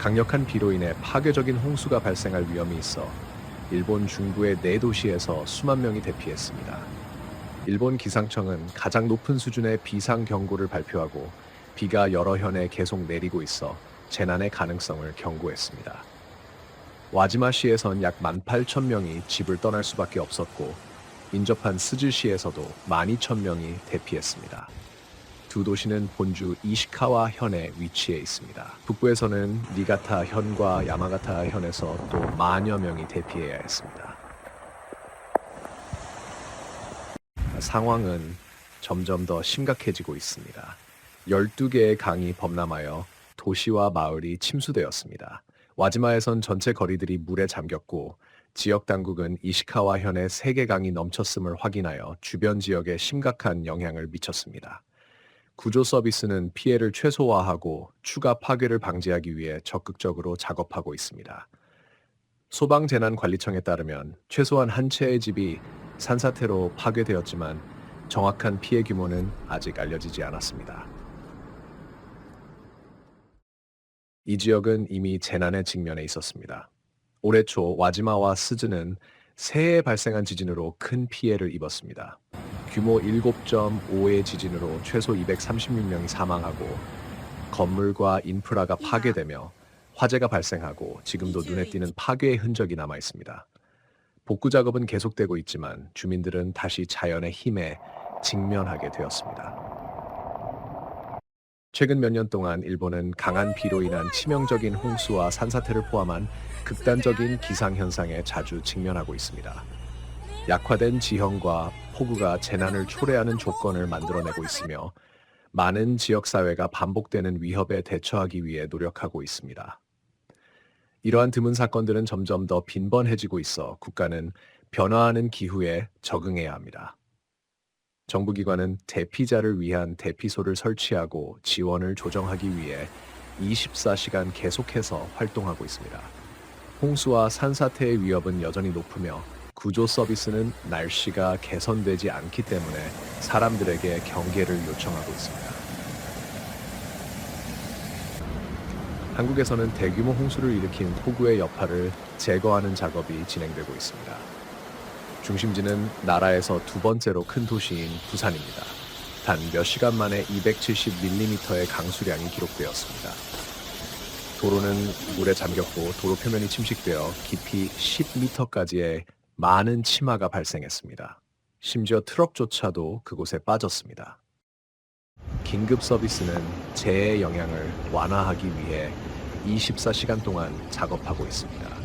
강력한 비로 인해 파괴적인 홍수가 발생할 위험이 있어 일본 중부의 4도시에서 수만 명이 대피했습니다. 일본 기상청은 가장 높은 수준의 비상 경고를 발표하고 비가 여러 현에 계속 내리고 있어 재난의 가능성을 경고했습니다. 와지마시에선 약 18,000명이 집을 떠날 수밖에 없었고 인접한 스즈시에서도 12,000명이 대피했습니다. 두 도시는 본주 이시카와 현에 위치해 있습니다. 북부에서는 니가타 현과 야마가타 현에서 또 만여 명이 대피해야 했습니다. 상황은 점점 더 심각해지고 있습니다. 12개의 강이 범람하여 도시와 마을이 침수되었습니다. 와지마에선 전체 거리들이 물에 잠겼고 지역 당국은 이시카와 현에 3개 강이 넘쳤음을 확인하여 주변 지역에 심각한 영향을 미쳤습니다. 구조 서비스는 피해를 최소화하고 추가 파괴를 방지하기 위해 적극적으로 작업하고 있습니다. 소방재난관리청에 따르면 최소한 한 채의 집이 산사태로 파괴되었지만 정확한 피해 규모는 아직 알려지지 않았습니다. 이 지역은 이미 재난에 직면해 있었습니다. 올해 초 와지마와 스즈는 새해에 발생한 지진으로 큰 피해를 입었습니다. 규모 7.5의 지진으로 최소 236명이 사망하고 건물과 인프라가 파괴되며 화재가 발생하고 지금도 눈에 띄는 파괴의 흔적이 남아 있습니다. 복구 작업은 계속되고 있지만 주민들은 다시 자연의 힘에 직면하게 되었습니다. 최근 몇 년 동안 일본은 강한 비로 인한 치명적인 홍수와 산사태를 포함한 극단적인 기상현상에 자주 직면하고 있습니다. 약화된 지형과 폭우가 재난을 초래하는 조건을 만들어내고 있으며 많은 지역사회가 반복되는 위협에 대처하기 위해 노력하고 있습니다. 이러한 드문 사건들은 점점 더 빈번해지고 있어 국가는 변화하는 기후에 적응해야 합니다. 정부기관은 대피자를 위한 대피소를 설치하고 지원을 조정하기 위해 24시간 계속해서 활동하고 있습니다. 홍수와 산사태의 위협은 여전히 높으며 구조 서비스는 날씨가 개선되지 않기 때문에 사람들에게 경계를 요청하고 있습니다. 한국에서는 대규모 홍수를 일으킨 폭우의 여파를 제거하는 작업이 진행되고 있습니다. 중심지는 나라에서 2번째로 큰 도시인 부산입니다. 단 몇 시간 만에 270mm의 강수량이 기록되었습니다. 도로는 물에 잠겼고 도로 표면이 침식되어 깊이 10m까지의 많은 치마가 발생했습니다. 심지어 트럭조차도 그곳에 빠졌습니다. 긴급 서비스는 재해의 영향을 완화하기 위해 24시간 동안 작업하고 있습니다.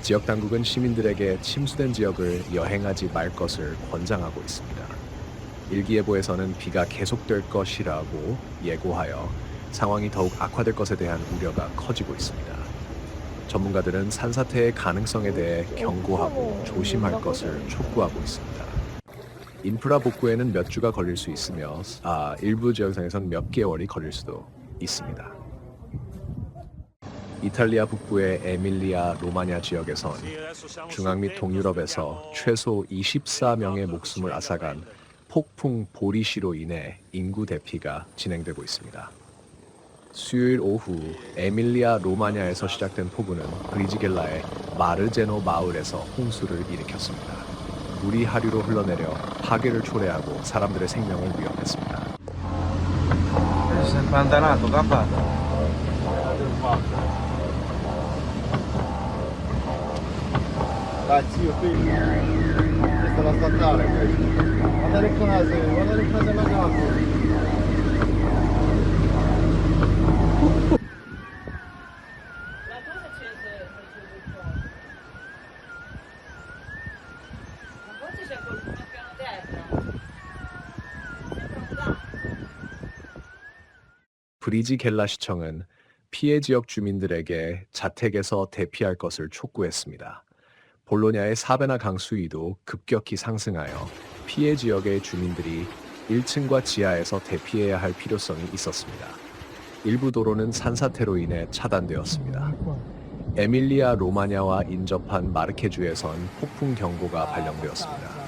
지역 당국은 시민들에게 침수된 지역을 여행하지 말 것을 권장하고 있습니다. 일기예보에서는 비가 계속될 것이라고 예고하여 상황이 더욱 악화될 것에 대한 우려가 커지고 있습니다. 전문가들은 산사태의 가능성에 대해 경고하고 조심할 것을 촉구하고 있습니다. 인프라 복구에는 몇 주가 걸릴 수 있으며 일부 지역상에선 몇 개월이 걸릴 수도 있습니다. 이탈리아 북부의 에밀리아 로마냐 지역에선 중앙 및 동유럽에서 최소 24명의 목숨을 앗아간 폭풍 보리시로 인해 인구 대피가 진행되고 있습니다. 수요일 오후 에밀리아 로마냐에서 시작된 폭우는 브리지겔라의 마르제노 마을에서 홍수를 일으켰습니다. 물이 하류로 흘러내려 파괴를 초래하고 사람들의 생명을 위협했습니다. 브리지겔라 시청은 피해 지역 주민들에게 자택에서 대피할 것을 촉구했습니다. 볼로냐의 사베나 강 수위도 급격히 상승하여 피해 지역의 주민들이 1층과 지하에서 대피해야 할 필요성이 있었습니다. 일부 도로는 산사태로 인해 차단되었습니다. 에밀리아 로마냐와 인접한 마르케주에선 폭풍 경보가 발령되었습니다.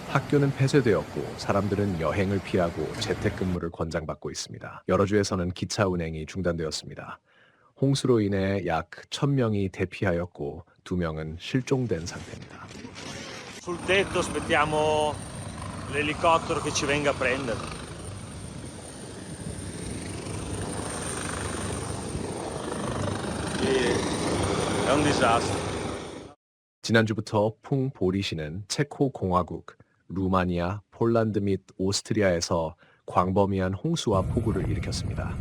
학교는 폐쇄되었고 사람들은 여행을 피하고 재택근무를 권장받고 있습니다. 여러 주에서는 기차 운행이 중단되었습니다. 홍수로 인해 약 1,000명이 대피하였고 2명은 실종된 상태입니다. Sul tetto aspettiamo l'elicottero che ci venga a prendere. È un disastro. 지난주부터 풍보리시는 체코 공화국, 루마니아, 폴란드 및 오스트리아에서 광범위한 홍수와 폭우를 일으켰습니다.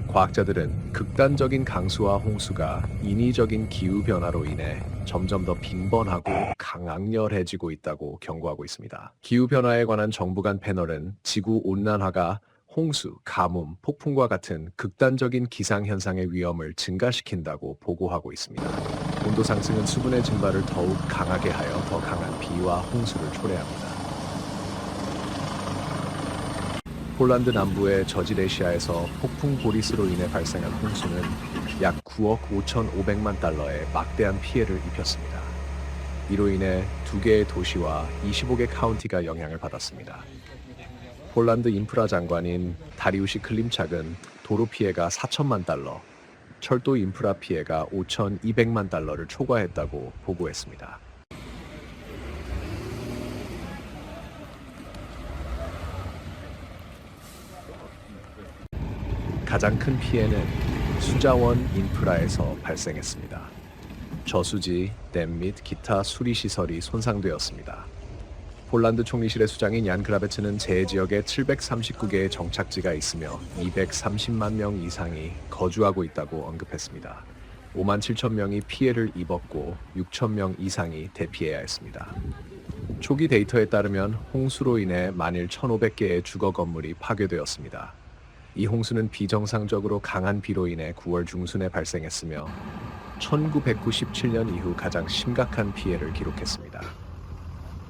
과학자들은 극단적인 강수와 홍수가 인위적인 기후 변화로 인해 점점 더 빈번하고 강악렬해지고 있다고 경고하고 있습니다. 기후 변화에 관한 정부 간 패널은 지구 온난화가 홍수, 가뭄, 폭풍과 같은 극단적인 기상 현상의 위험을 증가시킨다고 보고하고 있습니다. 온도 상승은 수분의 증발을 더욱 강하게 하여 더 강한 비와 홍수를 초래합니다. 폴란드 남부의 저지레시아에서 폭풍 보리스로 인해 발생한 홍수는 약 9억 5,500만 달러의 막대한 피해를 입혔습니다. 이로 인해 2개의 도시와 25개 카운티가 영향을 받았습니다. 폴란드 인프라 장관인 다리우시 클림착은 도로 피해가 4천만 달러, 철도 인프라 피해가 5,200만 달러를 초과했다고 보고했습니다. 가장 큰 피해는 수자원 인프라에서 발생했습니다. 저수지, 댐 및 기타 수리시설이 손상되었습니다. 폴란드 총리실의 수장인 얀 그라베츠는 재해지역에 739개의 정착지가 있으며 230만 명 이상이 거주하고 있다고 언급했습니다. 5만 7천 명이 피해를 입었고 6천 명 이상이 대피해야 했습니다. 초기 데이터에 따르면 홍수로 인해 만일 1,500개의 주거 건물이 파괴되었습니다. 이 홍수는 비정상적으로 강한 비로 인해 9월 중순에 발생했으며 1997년 이후 가장 심각한 피해를 기록했습니다.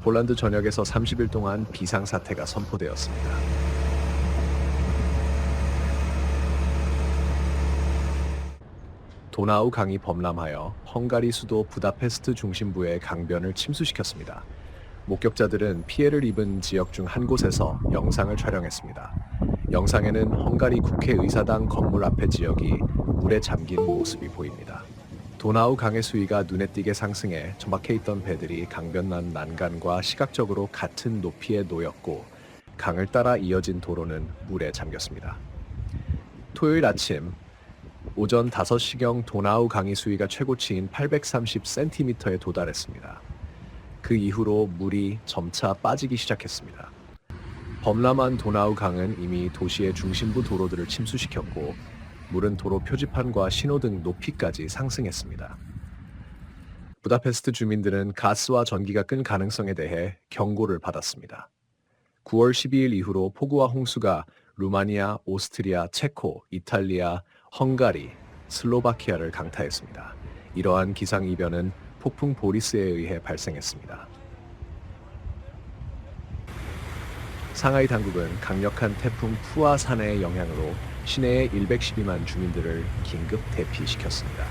폴란드 전역에서 30일 동안 비상사태가 선포되었습니다. 도나우 강이 범람하여 헝가리 수도 부다페스트 중심부의 강변을 침수시켰습니다. 목격자들은 피해를 입은 지역 중 한 곳에서 영상을 촬영했습니다. 영상에는 헝가리 국회의사당 건물 앞의 지역이 물에 잠긴 모습이 보입니다. 도나우 강의 수위가 눈에 띄게 상승해 처박혀 있던 배들이 강변난 난간과 시각적으로 같은 높이에 놓였고 강을 따라 이어진 도로는 물에 잠겼습니다. 토요일 아침 오전 5시경 도나우 강의 수위가 최고치인 830cm에 도달했습니다. 그 이후로 물이 점차 빠지기 시작했습니다. 범람한 도나우 강은 이미 도시의 중심부 도로들을 침수시켰고 물은 도로 표지판과 신호등 높이까지 상승했습니다. 부다페스트 주민들은 가스와 전기가 끈 가능성에 대해 경고를 받았습니다. 9월 12일 이후로 폭우와 홍수가 루마니아, 오스트리아, 체코, 이탈리아, 헝가리, 슬로바키아를 강타했습니다. 이러한 기상이변은 폭풍 보리스에 의해 발생했습니다. 상하이 당국은 강력한 태풍 푸아산의 영향으로 시내의 112만 주민들을 긴급 대피시켰습니다.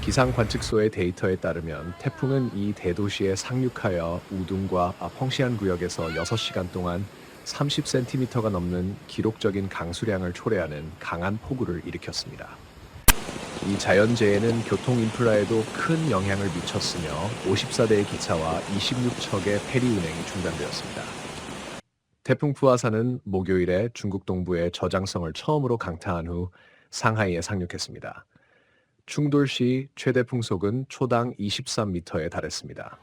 기상관측소의 데이터에 따르면 태풍은 이 대도시에 상륙하여 우둥과 펑시안 구역에서 6시간 동안 30cm가 넘는 기록적인 강수량을 초래하는 강한 폭우를 일으켰습니다. 이 자연재해는 교통 인프라에도 큰 영향을 미쳤으며 54대의 기차와 26척의 페리 운행이 중단되었습니다. 태풍 푸아산은 목요일에 중국 동부의 저장성을 처음으로 강타한 후 상하이에 상륙했습니다. 충돌시 최대 풍속은 초당 23m에 달했습니다.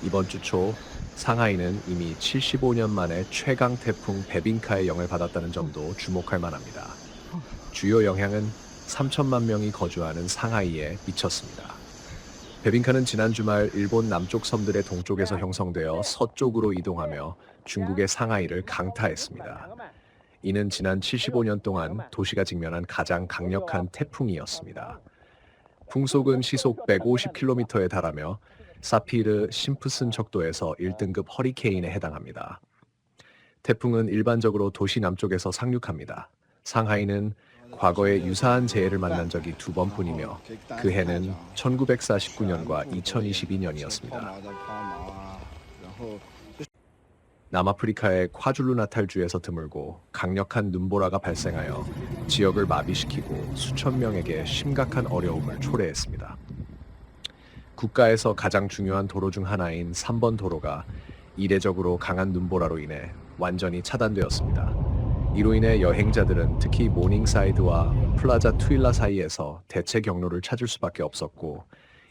이번 주 초 상하이는 이미 75년 만에 최강 태풍 베빈카의 영을 받았다는 점도 주목할 만합니다. 주요 영향은 3천만 명이 거주하는 상하이에 미쳤습니다. 베빈카는 지난 주말 일본 남쪽 섬들의 동쪽에서 형성되어 서쪽으로 이동하며 중국의 상하이를 강타했습니다. 이는 지난 75년 동안 도시가 직면한 가장 강력한 태풍이었습니다. 풍속은 시속 150km에 달하며 사피르 심프슨 척도에서 1등급 허리케인에 해당합니다. 태풍은 일반적으로 도시 남쪽에서 상륙합니다. 상하이는 과거에 유사한 재해를 만난 적이 2번뿐이며 그 해는 1949년과 2022년이었습니다. 남아프리카의 콰줄루나탈주에서 드물고 강력한 눈보라가 발생하여 지역을 마비시키고 수천 명에게 심각한 어려움을 초래했습니다. 국가에서 가장 중요한 도로 중 하나인 3번 도로가 이례적으로 강한 눈보라로 인해 완전히 차단되었습니다. 이로 인해 여행자들은 특히 모닝사이드와 플라자 투일라 사이에서 대체 경로를 찾을 수밖에 없었고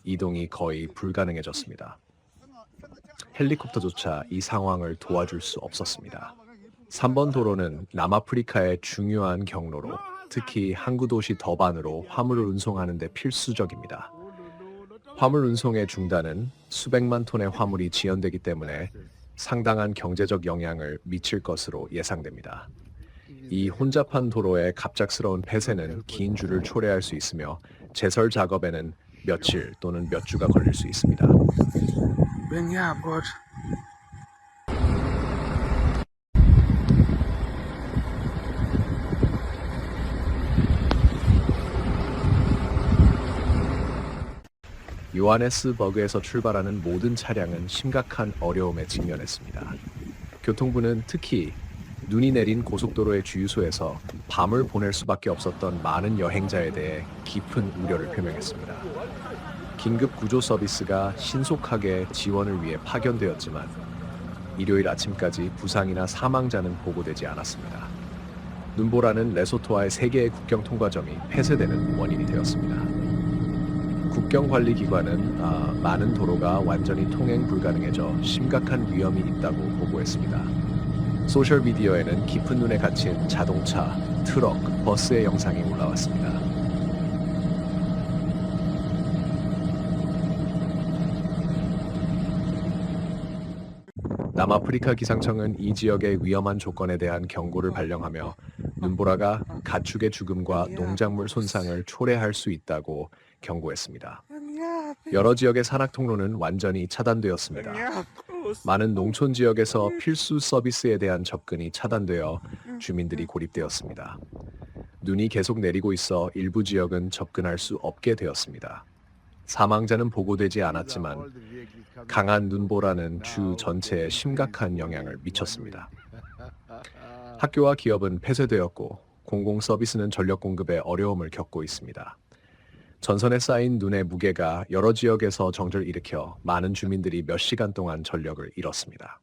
이동이 거의 불가능해졌습니다. 헬리콥터조차 이 상황을 도와줄 수 없었습니다. 3번 도로는 남아프리카의 중요한 경로로 특히 항구 도시 더반으로 화물을 운송하는 데 필수적입니다. 화물 운송의 중단은 수백만 톤의 화물이 지연되기 때문에 상당한 경제적 영향을 미칠 것으로 예상됩니다. 이 혼잡한 도로의 갑작스러운 폐쇄는 긴 줄을 초래할 수 있으며 제설 작업에는 며칠 또는 몇 주가 걸릴 수 있습니다. 요하네스버그에서 출발하는 모든 차량은 심각한 어려움에 직면했습니다. 교통부는 특히 눈이 내린 고속도로의 주유소에서 밤을 보낼 수밖에 없었던 많은 여행자에 대해 깊은 우려를 표명했습니다. 긴급 구조 서비스가 신속하게 지원을 위해 파견되었지만 일요일 아침까지 부상이나 사망자는 보고되지 않았습니다. 눈보라는 레소토와의 3개의 국경 통과점이 폐쇄되는 원인이 되었습니다. 국경관리기관은 많은 도로가 완전히 통행 불가능해져 심각한 위험이 있다고 보고했습니다. 소셜미디어에는 깊은 눈에 갇힌 자동차, 트럭, 버스의 영상이 올라왔습니다. 남아프리카 기상청은 이 지역의 위험한 조건에 대한 경고를 발령하며 눈보라가 가축의 죽음과 농작물 손상을 초래할 수 있다고 경고했습니다. 여러 지역의 산악 통로는 완전히 차단되었습니다. 많은 농촌 지역에서 필수 서비스에 대한 접근이 차단되어 주민들이 고립되었습니다. 눈이 계속 내리고 있어 일부 지역은 접근할 수 없게 되었습니다. 사망자는 보고되지 않았지만 강한 눈보라는 주 전체에 심각한 영향을 미쳤습니다. 학교와 기업은 폐쇄되었고 공공 서비스는 전력 공급에 어려움을 겪고 있습니다. 전선에 쌓인 눈의 무게가 여러 지역에서 정전을 일으켜 많은 주민들이 몇 시간 동안 전력을 잃었습니다.